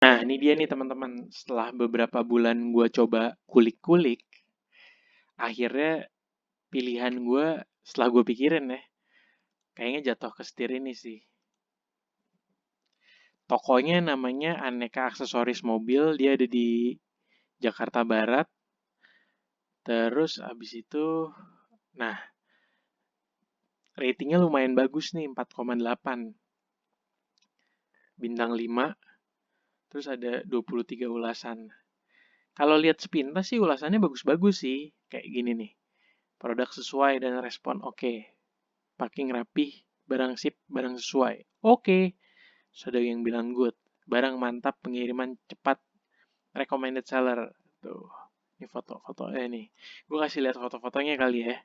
Nah, ini dia nih teman-teman. Setelah beberapa bulan gue coba kulik-kulik, akhirnya pilihan gue setelah gue pikirin ya, kayaknya jatuh ke setir ini sih. Tokonya namanya Aneka Aksesoris Mobil, dia ada di Jakarta Barat. Terus abis itu, nah ratingnya lumayan bagus nih, 4,8. Bintang 5, terus ada 23 ulasan. Kalau lihat sepintas sih ulasannya bagus-bagus sih, kayak gini nih. Produk sesuai dan respon oke. Packing rapih, barang sip, barang sesuai. Oke. Terus ada yang bilang good. Barang mantap, pengiriman cepat, recommended seller. Tuh, ini foto-foto nih. Gue kasih lihat foto-fotonya kali ya.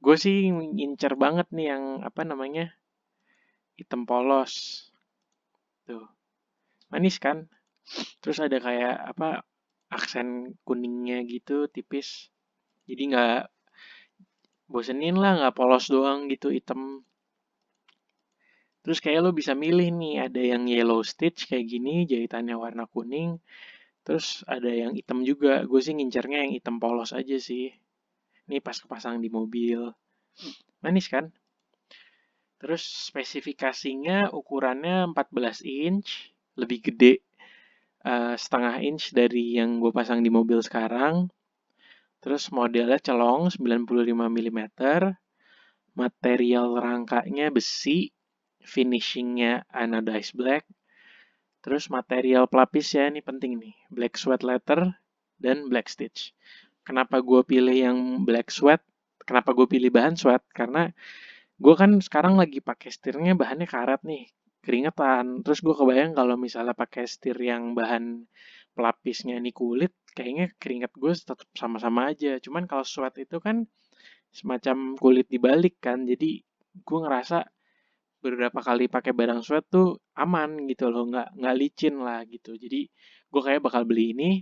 Gue sih ngincer banget nih yang apa namanya hitam polos. Tuh, manis kan? Terus ada kayak apa aksen kuningnya gitu tipis. Jadi nggak bosenin lah, nggak polos doang gitu hitam. Terus kayak lo bisa milih nih, ada yang yellow stitch kayak gini, jahitannya warna kuning. Terus ada yang hitam juga, gue sih ngincernya yang hitam polos aja sih. Ini pas kepasang di mobil. Manis kan? Terus spesifikasinya ukurannya 14 inch, lebih gede setengah inch dari yang gue pasang di mobil sekarang. Terus modelnya celong 95 mm, material rangkanya besi, finishingnya anodized black. Terus material pelapisnya ini penting nih, black sweat leather dan black stitch. Kenapa gue pilih yang black sweat? Kenapa gue pilih bahan sweat? Karena gue kan sekarang lagi pakai setirnya bahannya karet nih, keringetan. Terus gue kebayang kalau misalnya pakai setir yang bahan pelapisnya ini kulit, kayaknya keringet gue tetap sama-sama aja. Cuman kalau sweat itu kan semacam kulit dibalik kan, jadi gue ngerasa beberapa kali pakai barang sweat tuh aman gitu loh, nggak licin lah gitu. Jadi gue kayak bakal beli ini.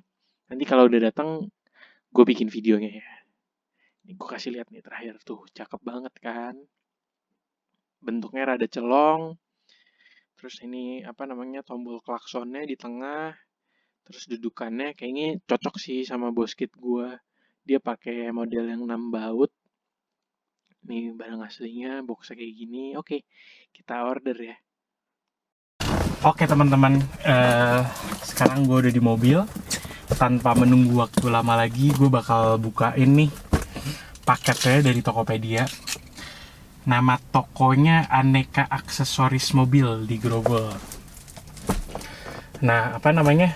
Nanti kalau udah datang, gue bikin videonya ya. Ini gue kasih lihat nih terakhir tuh, cakep banget kan. Bentuknya rada celong. Terus ini apa namanya tombol klaksonnya di tengah. Terus dudukannya kayaknya cocok sih sama bos kit gue. Dia pakai model yang 6 baut. Nih barang aslinya, boxnya kayak gini. Oke, kita order ya. Oke teman-teman, sekarang gue udah di mobil. Tanpa menunggu waktu lama lagi, gue bakal bukain nih paketnya dari Tokopedia. Nama tokonya Aneka Aksesoris Mobil di Grogol. Nah, apa namanya?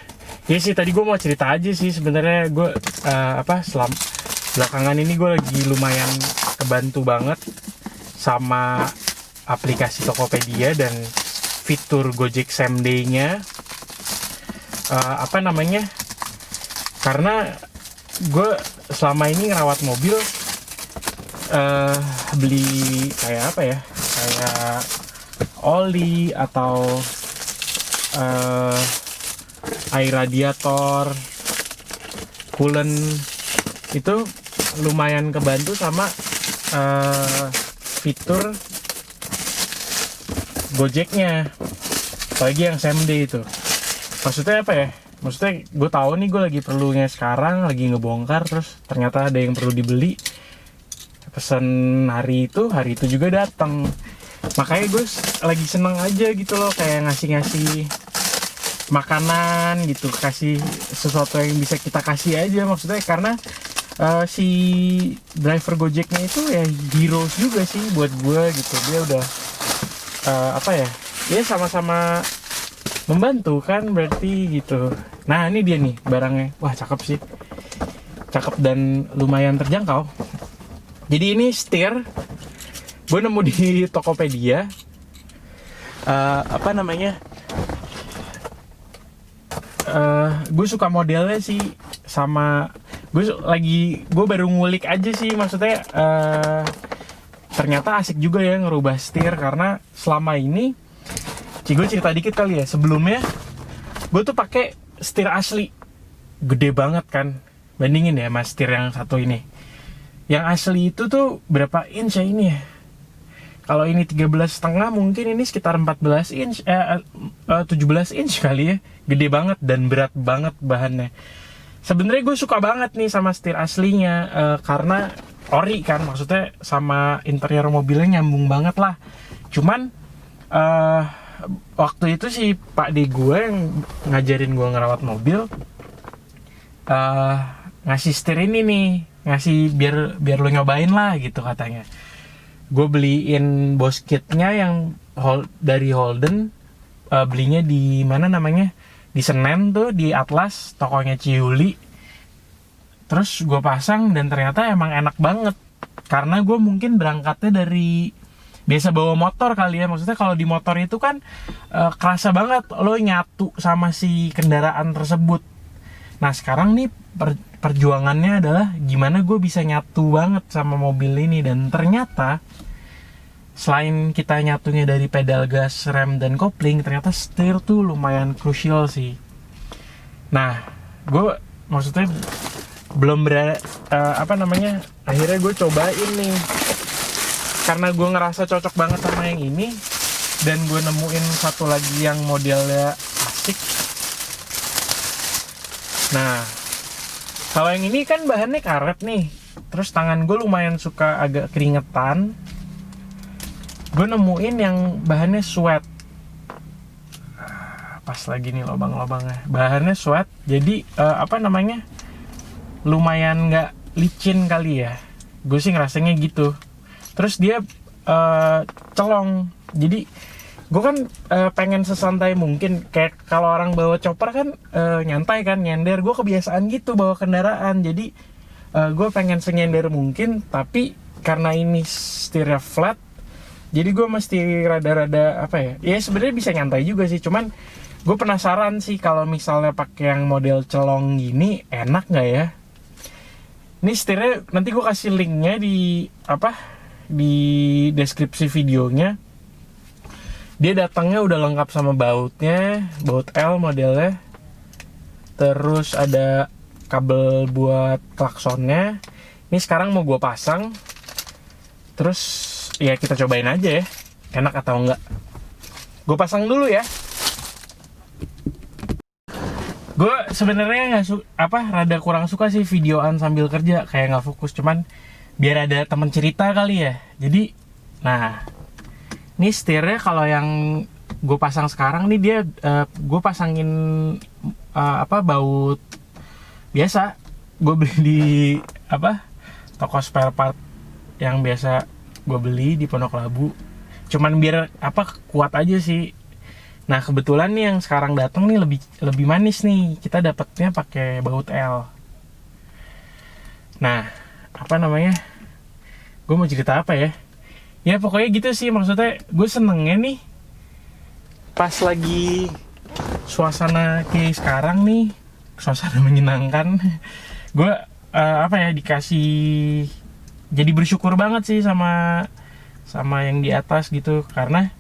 Ya sih tadi gue mau cerita aja sih sebenarnya gue belakangan ini gue lagi lumayan kebantu banget sama aplikasi Tokopedia dan fitur Gojek Same Day-nya. Apa namanya? Karena gue selama ini ngerawat mobil beli kayak apa ya? Kayak oli atau air radiator, coolant itu lumayan kebantu sama fitur Gojeknya, apalagi yang same day itu. Maksudnya apa ya? Maksudnya gue tahu nih gue lagi perlunya sekarang, lagi ngebongkar, terus ternyata ada yang perlu dibeli. Pesen hari itu juga datang. Makanya gue lagi seneng aja gitu loh, kayak ngasih-ngasih makanan gitu, kasih sesuatu yang bisa kita kasih aja. Maksudnya karena si driver Gojeknya itu ya heroes juga sih buat gue gitu. Dia udah apa ya? Dia sama-sama membantu kan berarti gitu. Nah ini dia nih barangnya. Wah cakep sih. Cakep dan lumayan terjangkau. Jadi ini setir. Gue nemu di Tokopedia. Apa namanya? Gue suka modelnya sih sama gue baru ngulik aja sih, maksudnya ternyata asik juga ya ngerubah setir. Karena selama ini gue cerita dikit kali ya, sebelumnya gue tuh pakai setir asli gede banget kan, bandingin ya mas setir yang satu ini. Yang asli itu tuh berapa inch ya ini ya, Kalau ini 13,5 mungkin ini sekitar 14 inch 17 inch kali ya. Gede banget dan berat banget bahannya. Sebenarnya gue suka banget nih sama setir aslinya, karena ori kan, maksudnya sama interior mobilnya nyambung banget lah. Cuman waktu itu si Pak D gue yang ngajarin gue ngerawat mobil, ngasih setir ini nih, ngasih biar lo nyobain lah gitu katanya. Gue beliin Boss Kit-nya yang dari Holden, belinya di mana namanya, di Senen tuh, di Atlas, tokonya Ciuli. Terus gue pasang dan ternyata emang enak banget, karena gue mungkin berangkatnya dari biasa bawa motor kali ya. Maksudnya kalau di motor itu kan kerasa banget lo nyatu sama si kendaraan tersebut. Nah sekarang nih perjuangannya adalah gimana gue bisa nyatu banget sama mobil ini. Dan ternyata selain kita nyatunya dari pedal gas, rem, dan kopling, ternyata setir tuh lumayan krusial sih. Nah gue maksudnya belum akhirnya gue cobain nih, karena gue ngerasa cocok banget sama yang ini. Dan gue nemuin satu lagi yang modelnya asik. Nah kalau yang ini kan bahannya karet nih, terus tangan gue lumayan suka agak keringetan. Gue nemuin yang bahannya sweat. Pas lagi nih lubang-lubangnya, bahannya sweat, jadi lumayan nggak licin kali ya, gue sih ngerasanya gitu. Terus dia celong, jadi gue kan pengen sesantai mungkin. Kayak kalau orang bawa chopper kan nyantai kan, nyender. Gue kebiasaan gitu bawa kendaraan, jadi gue pengen senyender mungkin. Tapi karena ini setirnya flat, jadi gue mesti rada-rada ya sebenarnya bisa nyantai juga sih. Cuman gue penasaran sih kalau misalnya pakai yang model celong gini enak nggak ya. Ini setirnya nanti gue kasih linknya di deskripsi videonya. Dia datangnya udah lengkap sama bautnya, baut L modelnya. Terus ada kabel buat klaksonnya. Ini sekarang mau gue pasang. Terus ya kita cobain aja ya, enak atau enggak. Gue pasang dulu ya. Gue sebenarnya rada kurang suka sih videoan sambil kerja, kayak nggak fokus. Cuman biar ada temen cerita kali ya. Jadi, nah, ini setirnya kalau yang gue pasang sekarang nih dia, gue pasangin baut biasa. Gue beli di toko spare part yang biasa gue beli di Pondok Labu. Cuman biar kuat aja sih. Nah kebetulan nih yang sekarang datang nih lebih manis nih. Kita dapetnya pakai baut L. Nah gue mau cerita apa ya? Ya pokoknya gitu sih, maksudnya gue senengnya nih pas lagi suasana kayak sekarang nih, suasana menyenangkan. Gue dikasih, jadi bersyukur banget sih sama yang di atas gitu, karena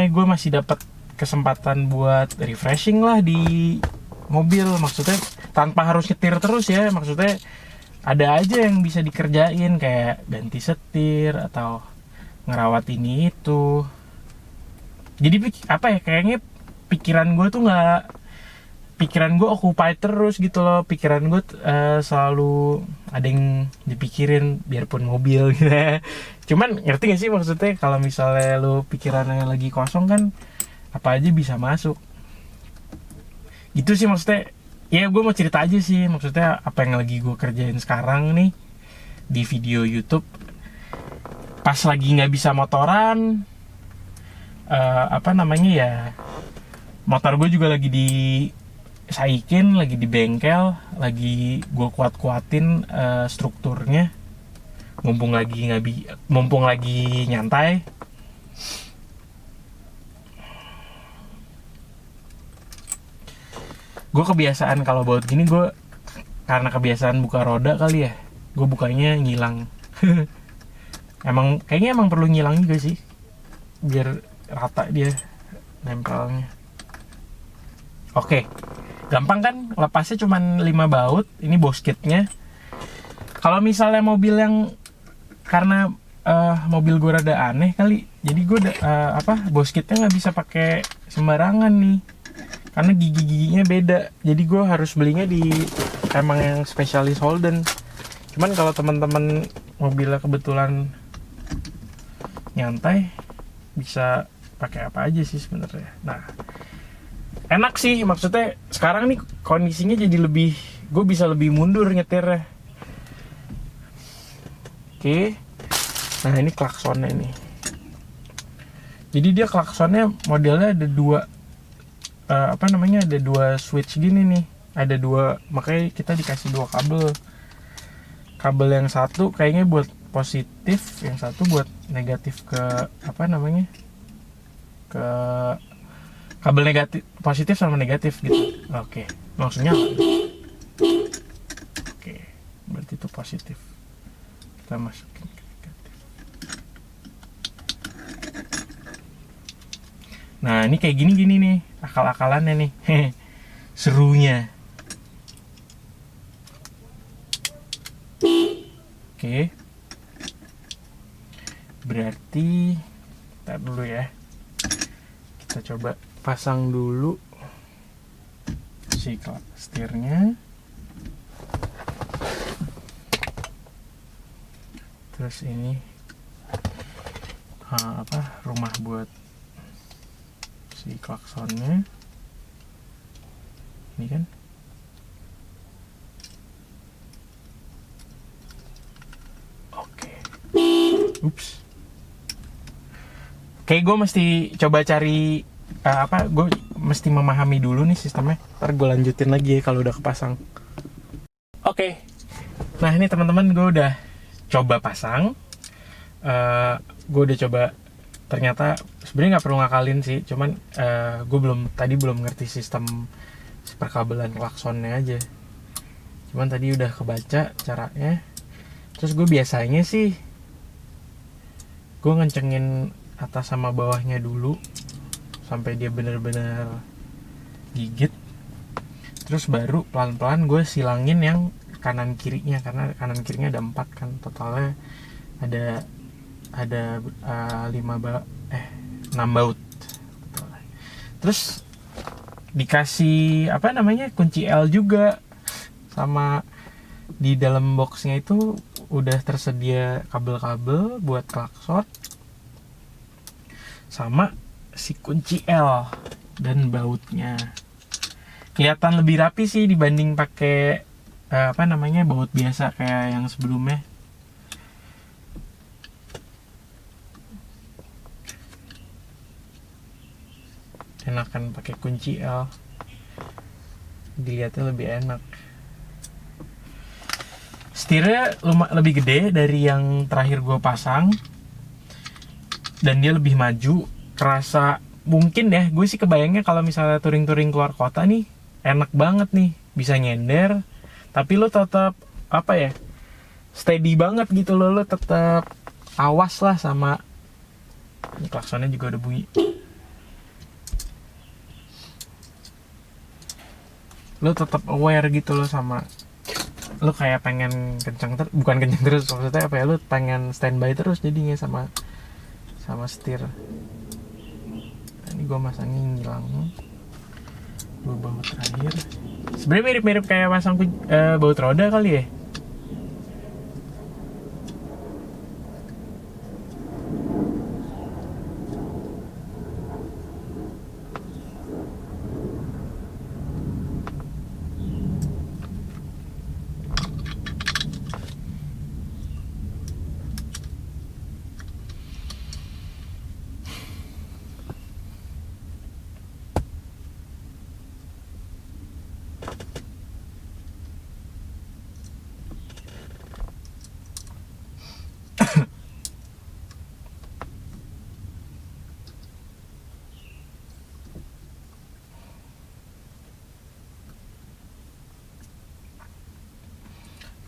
gue masih dapat kesempatan buat refreshing lah di mobil. Maksudnya tanpa harus nyetir terus ya, maksudnya ada aja yang bisa dikerjain, kayak ganti setir atau ngerawat ini itu. Jadi kayaknya pikiran gue occupied terus gitu loh. Pikiran gue selalu ada yang dipikirin, biarpun mobil gitu ya. Cuman ngerti gak sih maksudnya, kalau misalnya lo pikirannya lagi kosong kan apa aja bisa masuk gitu sih. Maksudnya ya gue mau cerita aja sih, maksudnya apa yang lagi gue kerjain sekarang nih di video YouTube. Pas lagi nggak bisa motoran, motor gue juga lagi disaikin, lagi di bengkel, lagi gue kuatin strukturnya, mumpung lagi nyantai. Gue kebiasaan kalau baut gini, gue karena kebiasaan buka roda kali ya, gue bukanya ngilang. Kayaknya emang perlu ngilang juga sih, biar rata dia nempelnya. Oke, gampang kan, lepasnya cuma 5 baut. Ini Boss Kit-nya. Kalau misalnya mobil yang karena mobil gue rada aneh kali, jadi gue bos kitnya nggak bisa pakai sembarangan nih karena gigi-giginya beda, jadi gue harus belinya di emang yang spesialis Holden. Cuman kalau teman-teman mobilnya kebetulan nyantai bisa pakai apa aja sih sebenarnya. Nah, enak sih, maksudnya sekarang nih kondisinya jadi lebih, gue bisa lebih mundur nyetirnya. Oke. Nah, ini klaksonnya nih. Jadi dia klaksonnya modelnya ada dua ada dua switch gini nih. Ada dua, makanya kita dikasih dua kabel. Kabel yang satu kayaknya buat positif, yang satu buat negatif ke ke kabel negatif, positif sama negatif gitu. Oke, langsung nyala. Oke, berarti itu positif. Kita masukin ke negatif. Nah, ini kayak gini nih, akal-akalannya nih. Serunya. Oke. Berarti tar dulu ya. Kita coba pasang dulu si setirnya. Terus ini rumah buat si klaksonnya. Ini kan. Oke. Ups. Kayak gue mesti coba cari gue mesti memahami dulu nih sistemnya. Ntar gue lanjutin lagi ya kalau udah kepasang. Oke. Nah, ini teman-teman gue udah coba pasang. Gue udah coba, ternyata sebenarnya nggak perlu ngakalin sih, cuman gue belum ngerti sistem perkabelan klaksonnya aja. Cuman tadi udah kebaca caranya. Terus gue biasanya sih gue ngencengin atas sama bawahnya dulu sampai dia bener-bener gigit. Terus baru pelan-pelan gue silangin yang kanan kirinya, karena kanan kirinya ada 4 kan, totalnya ada 6 baut. Terus dikasih kunci L juga, sama di dalam boxnya itu udah tersedia kabel-kabel buat klakson sama si kunci L dan bautnya. Kelihatan lebih rapi sih dibanding pakai baut biasa kayak yang sebelumnya. Enakan pakai kunci L, dilihatnya lebih enak. Setirnya lebih gede dari yang terakhir gue pasang, dan dia lebih maju, kerasa. Mungkin ya, gue sih kebayangnya kalau misalnya touring-touring keluar kota nih, enak banget nih, bisa nyender, tapi lo tetap steady banget gitu, lo tetap awas lah sama ini. Klaksonnya juga udah bunyi. Lo tetap aware gitu lo sama, lo kayak pengen bukan kenceng terus, maksudnya lo pengen standby terus jadinya sama setir. Nah, ini gue masangin ngilang dua baut terakhir. Sebenarnya mirip-mirip kayak pasang baut roda kali ya.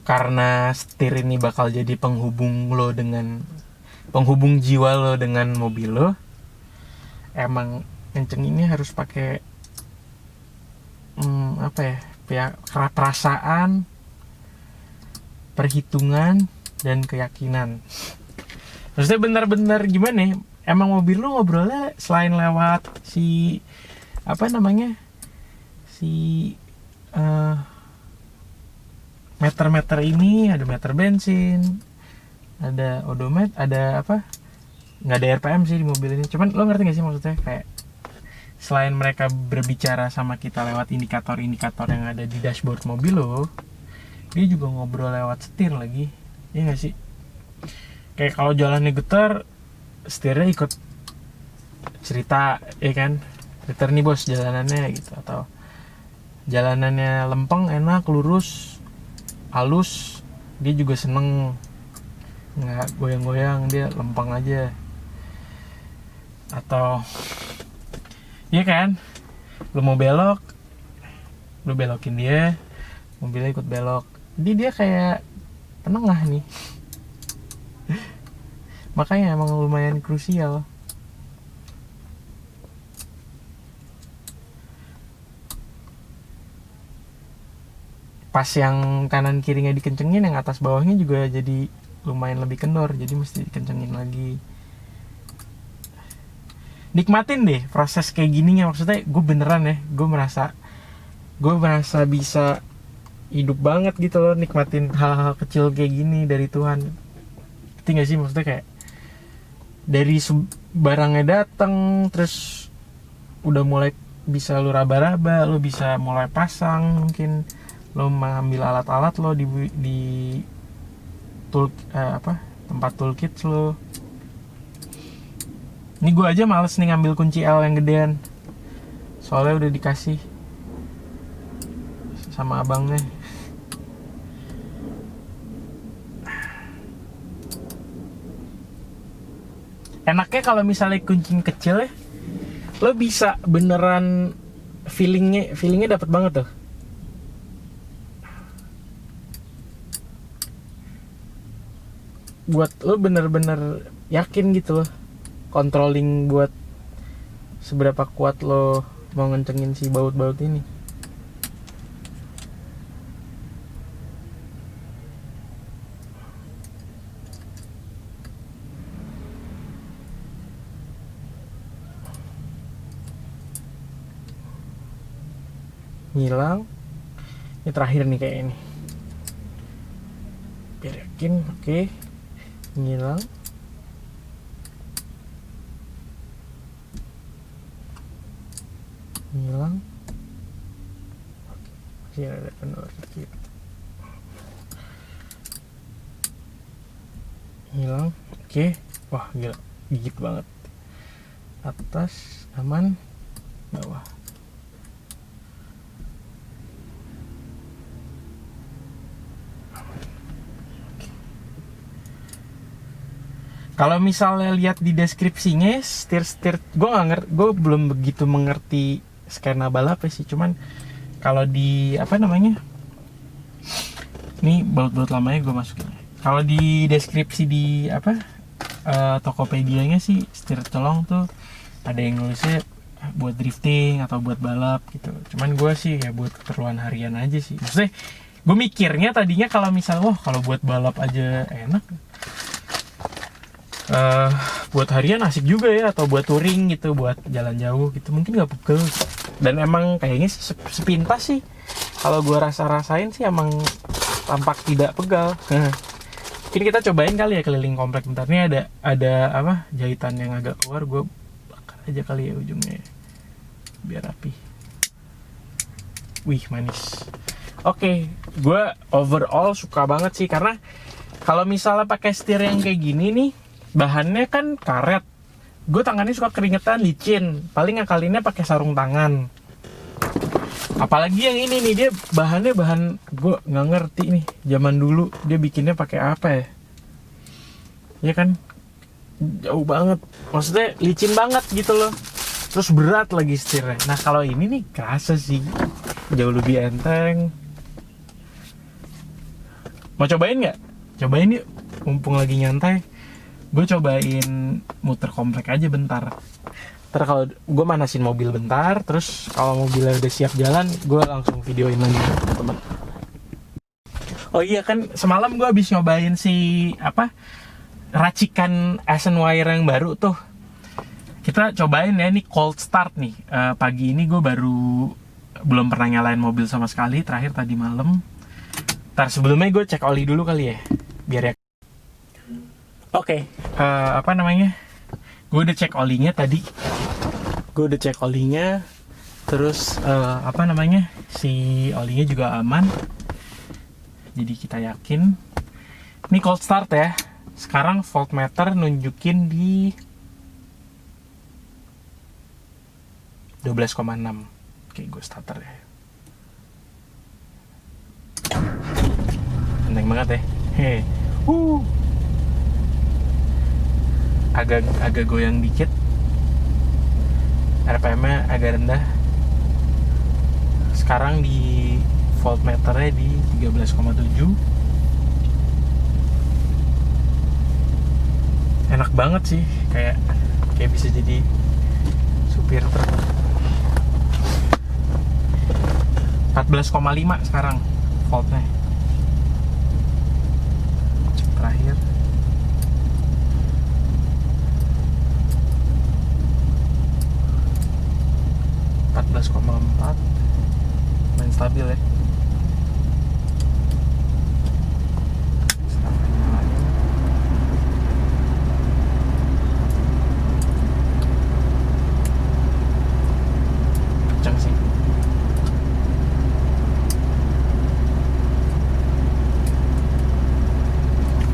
Karena setir ini bakal jadi penghubung jiwa lo dengan mobil lo, emang kencenginnya harus pakai perasaan, perhitungan, dan keyakinan. Maksudnya bener-bener gimana ya, emang mobil lu ngobrolnya selain lewat si apa namanya, si eh, meter-meter ini, ada meter bensin, ada odometer, ada apa, nggak ada RPM sih di mobil ini. Cuman lo ngerti gak sih maksudnya, kayak selain mereka berbicara sama kita lewat indikator-indikator yang ada di dashboard mobil lo, dia juga ngobrol lewat setir lagi, iya gak sih? Kayak kalau jalannya getar, setirnya ikut cerita, ya kan? Getar nih bos jalanannya gitu, atau jalanannya lempeng, enak, lurus, halus, dia juga seneng, nggak goyang-goyang, dia lempeng aja. Atau iya kan, lu mau belok, lu belokin dia, mobilnya ikut belok, jadi dia kayak penengah nih. Makanya emang lumayan krusial. Pas yang kanan kirinya dikencengin, yang atas bawahnya juga jadi lumayan lebih kendor, jadi mesti dikencengin lagi. Nikmatin deh proses kayak gininya, maksudnya gue beneran ya, gue merasa bisa hidup banget gitu loh, nikmatin hal-hal kecil kayak gini dari Tuhan. Ngerti gak sih maksudnya, kayak dari barangnya datang, terus udah mulai bisa lu raba-raba, lu bisa mulai pasang, mungkin lo mengambil alat-alat lo di tempat toolkit lo. Ini gue aja males nih ngambil kunci L yang gedean, soalnya udah dikasih sama abangnya. Enaknya kalau misalnya kunci kecil ya, lo bisa beneran feelingnya dapet banget tuh. Buat lo bener-bener yakin gitu loh, controlling buat seberapa kuat lo mau ngencengin si baut-baut ini. Ngilang, ini terakhir nih kayak ini, biar yakin. Oke, ngilang. Ngilang. Masih ada kendor dikit. Ngilang. Oke. Wah gila, gigit banget. Atas aman, bawah. Kalau misalnya lihat di deskripsinya, setir gue belum begitu mengerti skena balap sih. Cuman kalau di apa namanya, ini baut-baut lamanya gue masukin. Kalau di deskripsi di apa Tokopedia-nya sih, setir colong tuh ada yang nulisnya buat drifting atau buat balap gitu. Cuman gue sih ya buat keperluan harian aja sih. Maksudnya gue mikirnya tadinya kalau misal kalau buat balap aja enak, buat harian asik juga ya, atau buat touring gitu, buat jalan jauh gitu mungkin nggak pegel. Dan emang kayaknya sepintas sih kalau gue rasain sih emang tampak tidak pegal. Mungkin kita cobain kali ya keliling komplek bentar. Nih ada apa jahitan yang agak keluar, gue bakar aja kali ya ujungnya biar rapi. Wih manis. Oke, gue overall suka banget sih, karena kalau misalnya pakai setir yang kayak gini nih, bahannya kan karet, gue tangannya suka keringetan, licin. Paling ngakalinnya pakai sarung tangan. Apalagi yang ini nih, dia bahannya gue nggak ngerti nih, zaman dulu dia bikinnya pakai apa ya? Ya kan jauh banget, maksudnya licin banget gitu loh, terus berat lagi setirnya. Nah kalau ini nih kerasa sih jauh lebih enteng. Mau cobain nggak? Cobain yuk, mumpung lagi nyantai. Gue cobain muter komplek aja bentar. Ntar kalau gue manasin mobil bentar, terus kalau mobilnya udah siap jalan, gue langsung videoin lagi teman. Oh iya kan, semalam gue habis nyobain si racikan Ascent Wire yang baru tuh. Kita cobain ya, ini cold start nih. Pagi ini gue baru belum pernah nyalain mobil sama sekali, terakhir tadi malam. Ntar sebelumnya gue cek oli dulu kali ya, biar ya. Oke, apa namanya? Gue udah cek olinya tadi. Terus apa namanya? Si olinya juga aman. Jadi kita yakin. Ini cold start ya. Sekarang voltmeter nunjukin di 12,6. Oke, gue starter ya. Penting banget ya. Hei. Agak goyang dikit. RPM-nya agak rendah. Sekarang di voltmeternya di 13,7. Enak banget sih, kayak bisa jadi supir truk. 14,5 sekarang voltnya. Cek terakhir. Main stabil ya. Kencang sih.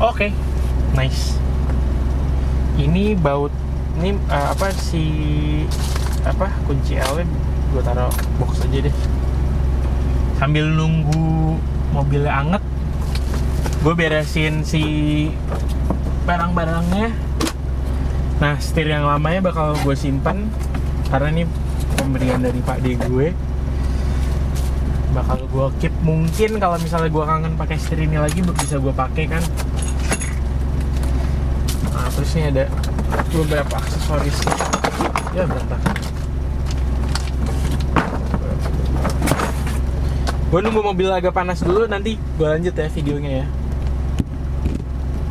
Oke, nice. Ini baut, ini kunci L gue taruh box aja deh. Sambil nunggu mobilnya anget, gue beresin si barang-barangnya. Nah, setir yang lamanya bakal gue simpan karena ini pemberian dari Pak D gue. Bakal gue keep, mungkin kalau misalnya gue kangen pakai setir ini lagi bisa gue pakai kan. Nah, terus ini ada beberapa aksesoris ya, berantakan. Gue nunggu mobil agak panas dulu, nanti gue lanjut ya videonya ya.